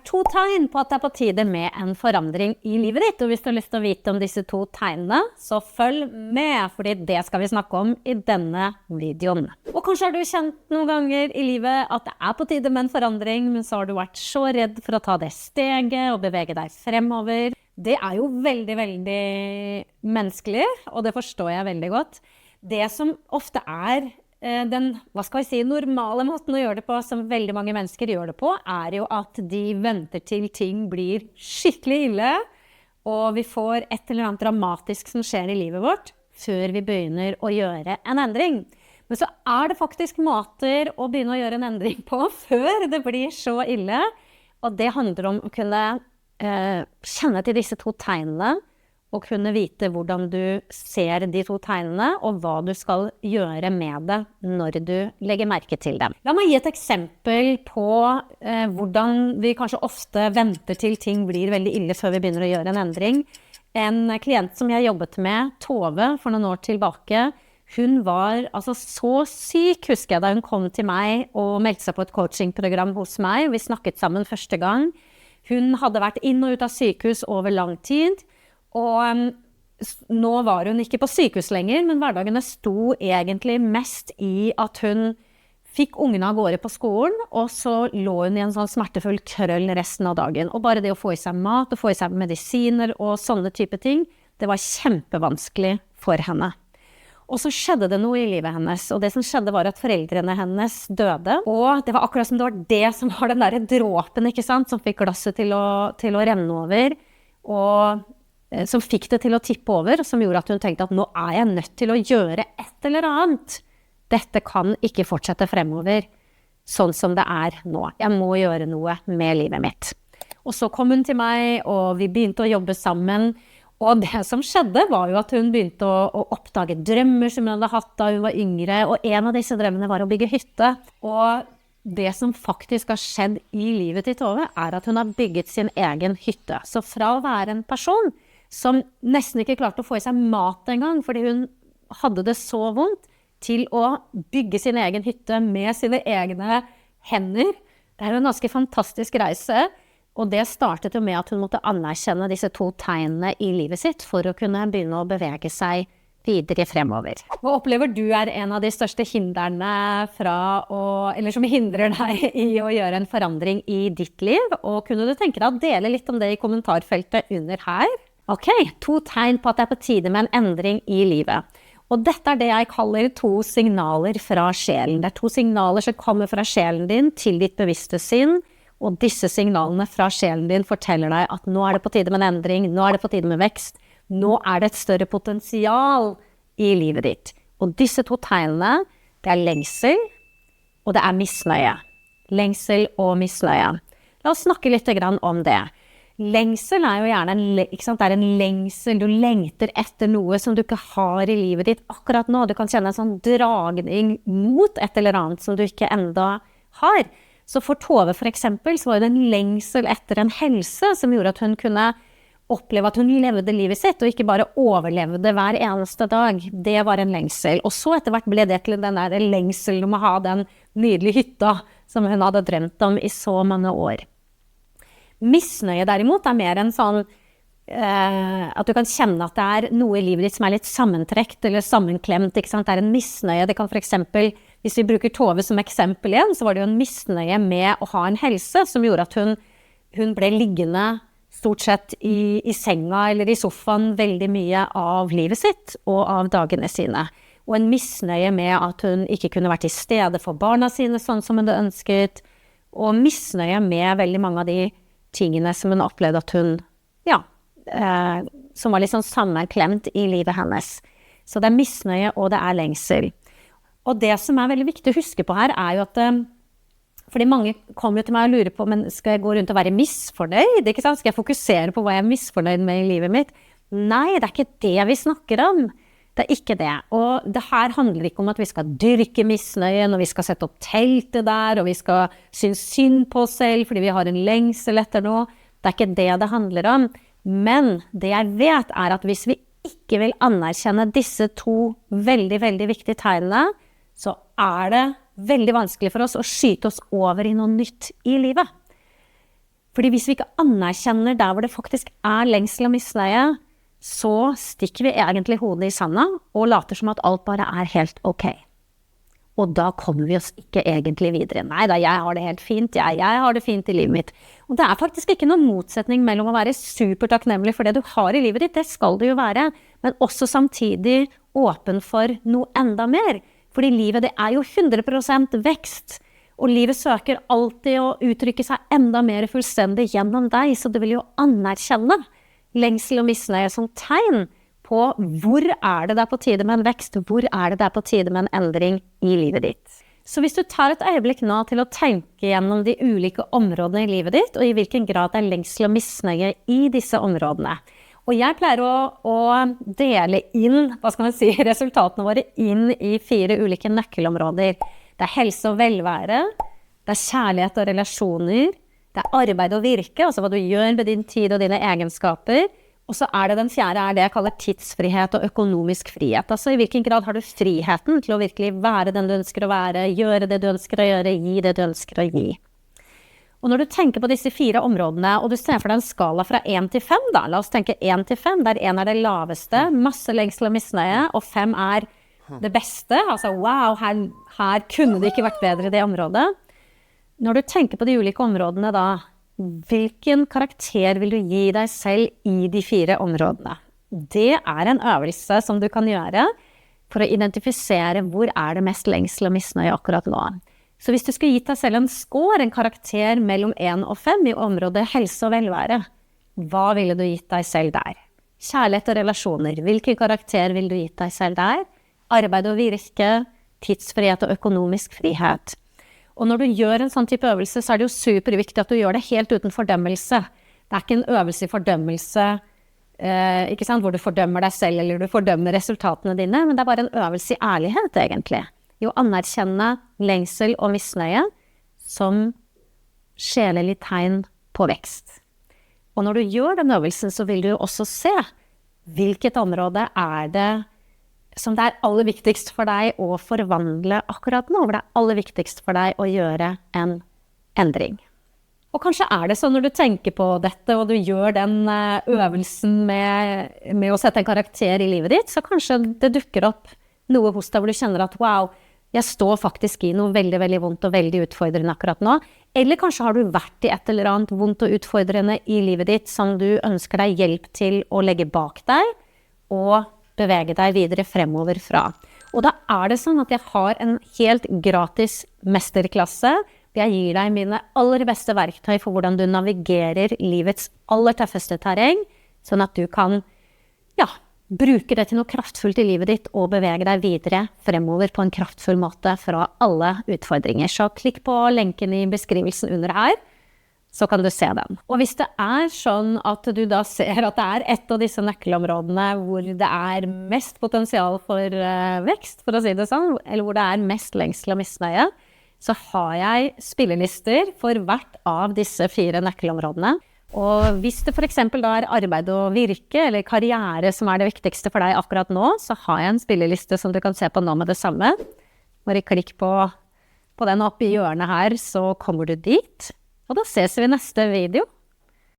to tegn på at det på tide med en forandring i livet ditt, og hvis du har lyst til å vite om disse to tegnene, så følg med, fordi det skal vi snakke om i denne videoen. Og kanskje har du kjent noen ganger i livet at det på tide med en forandring, men så har du vært så redd for å ta det steget og bevege deg fremover. Det jo veldig, veldig menneskelig, og det forstår jeg veldig godt. Det som ofte den, normale måten å gjøre det på, som veldig mange mennesker gjør det på, jo at de venter til ting blir skikkelig ille, og vi får et eller annet dramatisk som skjer i livet vårt, før vi begynner å gjøre en endring. Men så det faktisk måter å begynne å gjøre en endring på, før det blir så ille, og det handler om å kunne kjenne til disse to tegnene, og kunne vite hvordan du ser de to tegnene, og hva du skal gjøre med det når du legger merke til dem. La meg gi et eksempel på hvordan vi kanskje ofte venter til ting blir veldig ille før vi begynner å gjøre en endring. En klient som jeg jobbet med, Tove, for noen år tilbake, hun var så syk, husker jeg, da hun kom til meg og meldte seg på et coachingprogram hos meg, og vi snakket sammen første gang. Hun hadde vært inn og ut av sykehus over lang tid, og nå var hun ikke på sykehus lenger, men hverdagene sto egentlig mest i at hun fikk ungene av gårde på skolen, og så lå hun i en sånn smertefull krøll resten av dagen. Og bare det å få i seg mat, og få i seg medisiner og sånne type ting, det var kjempevanskelig for henne. Og så skjedde det noe i livet hennes, og det som skjedde var at foreldrene hennes døde, og det var akkurat som det var det som var den der dråpen, ikke sant, som fikk glasset til å renne over, og som fikk det til å tippe over, som gjorde at hun tenkte at nå jeg nødt til å gjøre et eller annet. Dette kan ikke fortsette fremover sånn som det nå. Jeg må gjøre noe med livet mitt. Og så kom hun til meg, og vi begynte å jobbe sammen, og det som skjedde var jo at hun begynte å oppdage drømmer som hun hadde hatt da hun var yngre, og en av disse drømmene var å bygge hytte. Og det som faktisk har skjedd i livet til Tove at hun har bygget sin egen hytte. Så fra å være en person som nesten ikke klarte å få i seg mat en gang, fordi hun hadde det så vondt, til å bygge sin egen hytte med sine egne hender. Det jo en ganske fantastisk reise, og det startet jo med at hun måtte anerkjenne disse to tegnene i livet sitt, for å kunne begynne å bevege seg videre fremover. Hva opplever du en av de største hindrene eller som hindrer deg i å gjøre en forandring i ditt liv? Og kunne du tenke deg å dele litt om det i kommentarfeltet under her? Ok, to tegn på at det på tide med en endring i livet. Og dette det jeg kaller to signaler fra sjelen. Det to signaler som kommer fra sjelen din til ditt bevisste sinn, og disse signalene fra sjelen din forteller deg at nå det på tide med en endring, nå det på tide med vekst, nå det et større potensial i livet ditt. Og disse to tegnene, det lengsel, og det misnøye. Lengsel og misnøye. La oss snakke litt om det. Lengsel jo gjerne en lengsel, du lengter etter noe som du ikke har i livet ditt akkurat nå. Du kan kjenne en sånn dragning mot et eller annet som du ikke enda har. Så for Tove for eksempel, så var det en lengsel etter en helse som gjorde at hun kunne oppleve at hun levde livet sitt, og ikke bare overlevde hver eneste dag. Det var en lengsel. Og så etter hvert ble det til den der lengselen om å ha den nydelige hytta som hun hadde drømt om i så mange år. Misnøye derimot mer en sånn at du kan kjenne at det noe i livet ditt som litt sammentrekt eller sammenklemt, ikke sant? Det en misnøye. Det kan for eksempel, hvis vi bruker Tove som eksempel igjen, så var det jo en misnøye med å ha en helse som gjorde at hun ble liggende stort sett i senga eller i sofaen veldig mye av livet sitt og av dagene sine. Og en misnøye med at hun ikke kunne vært til stede for barna sine sånn som hun hadde ønsket, og misnøye med veldig mange av de tingene som hun opplevde at hun, som var litt sånn sammenklemt i livet hennes. Så det misnøye, og det lengsel. Og det som veldig viktig å huske på her jo at, fordi mange kommer jo til meg og lurer på, men skal jeg gå rundt og være misfornøyd, ikke sant? Skal jeg fokusere på hva jeg misfornøyd med i livet mitt? Nei, det ikke det vi snakker om. Det ikke det. Og det her handler ikke om at vi skal dyrke misnøyen, og vi skal sette opp teltet der, og vi skal synes synd på oss selv, fordi vi har en lengsel etter noe. Det ikke det det handler om. Men det jeg vet at hvis vi ikke vil anerkjenne disse to veldig, veldig viktige tegnene, så det veldig vanskelig for oss å skyte oss over i noe nytt i livet. Fordi hvis vi ikke anerkjenner der hvor det faktisk lengsel og misnøye, så stikker vi egentlig hodet i sanden og later som at alt bare helt ok. Og da kommer vi oss ikke egentlig videre. Nei da, jeg har det helt fint, jeg har det fint i livet mitt. Og det faktisk ikke noen motsetning mellom å være supertakknemlig for det du har i livet ditt, det skal det jo være, men også samtidig åpen for noe enda mer. Fordi livet det jo 100% vekst. Og livet søker alltid å uttrykke seg enda mer fullstendig gjennom deg, så du vil jo anerkjenne lengsel og misnøye som tegn på hvor det på tide med en vekst, hvor det på tide med en endring i livet ditt. Så hvis du tar et øyeblikk nå til å tenke gjennom de ulike områdene i livet ditt, og i hvilken grad det lengsel og misnøye i disse områdene. Og jeg pleier å dele inn, resultatene våre inn i 4 ulike nøkkelområder. Det helse og velvære, det kjærlighet og relasjoner, det arbeid og virke, altså hva du gjør med din tid og dine egenskaper, og så det den 4. det jeg kaller tidsfrihet og økonomisk frihet. Altså i hvilken grad har du friheten til å virkelig være den du ønsker å være, gjøre det du ønsker å gjøre, gi det du ønsker å gi. Og når du tenker på disse 4 områdene, og du ser for deg en skala fra 1 til 5 da, la oss tenke 1 til 5, der 1 det laveste, masse lengsel og misnøye, og 5 det beste, altså wow, her kunne det ikke vært bedre i det området. Når du tenker på de ulike områdene da, hvilken karakter vil du gi deg selv i de 4 områdene? Det en øvelse som du kan gjøre for å identifisere hvor det mest lengsel og misnøye akkurat nå. Så hvis du skulle gitt deg selv en score, en karakter mellom 1 og 5 i området helse og velvære, hva ville du gitt deg selv der? Kjærlighet og relasjoner, hvilken karakter ville du gitt deg selv der? Arbeid og virke, tidsfrihet og økonomisk frihet. Og når du gjør en sånn type øvelse, så det jo superviktig at du gjør det helt uten fordømmelse. Det ikke en øvelse i fordømmelse, ikke sant, hvor du fordømmer deg selv eller du fordømmer resultatene dine, men det bare en øvelse i ærlighet egentlig. I å anerkjenne lengsel og misnøye som sjelelig tegn på vekst. Og når du gjør den øvelsen, så vil du jo også se hvilket område det som det aller viktigst for deg å forvandle akkurat nå, hvor det aller viktigst for deg å gjøre en endring. Og kanskje det sånn når du tenker på dette, og du gjør den øvelsen med å sette en karakter i livet ditt, så kanskje det dukker opp noe hos deg hvor du kjenner at wow, jeg står faktisk i noe veldig, veldig vondt og veldig utfordrende akkurat nå. Eller kanskje har du vært i et eller annet vondt og utfordrende i livet ditt som du ønsker deg hjelp til å legge bak deg, og bevege deg videre fremover fra. Og da det sånn at jeg har en helt gratis mesterklasse. Jeg gir deg mine aller beste verktøy for hvordan du navigerer livets aller tøffeste terreng, sånn at du kan, bruke det til noe kraftfullt i livet ditt og bevege deg videre fremover på en kraftfull måte fra alle utfordringer. Så klikk på lenken i beskrivelsen under her, så kan du se den. Og hvis det sånn at du da ser at det et av disse nøkkelområdene hvor det mest potensial for vekst, for å si det sånn, eller hvor det mest lengsel og misnøye, så har jeg spillelister for hvert av disse 4 nøkkelområdene. Og hvis det for eksempel da arbeid og virke, eller karriere som det viktigste for deg akkurat nå, så har jeg en spilleliste som du kan se på nå med det samme. Bare klikk på den oppe i hjørnet her, så kommer du dit. Og da ses vi i neste video.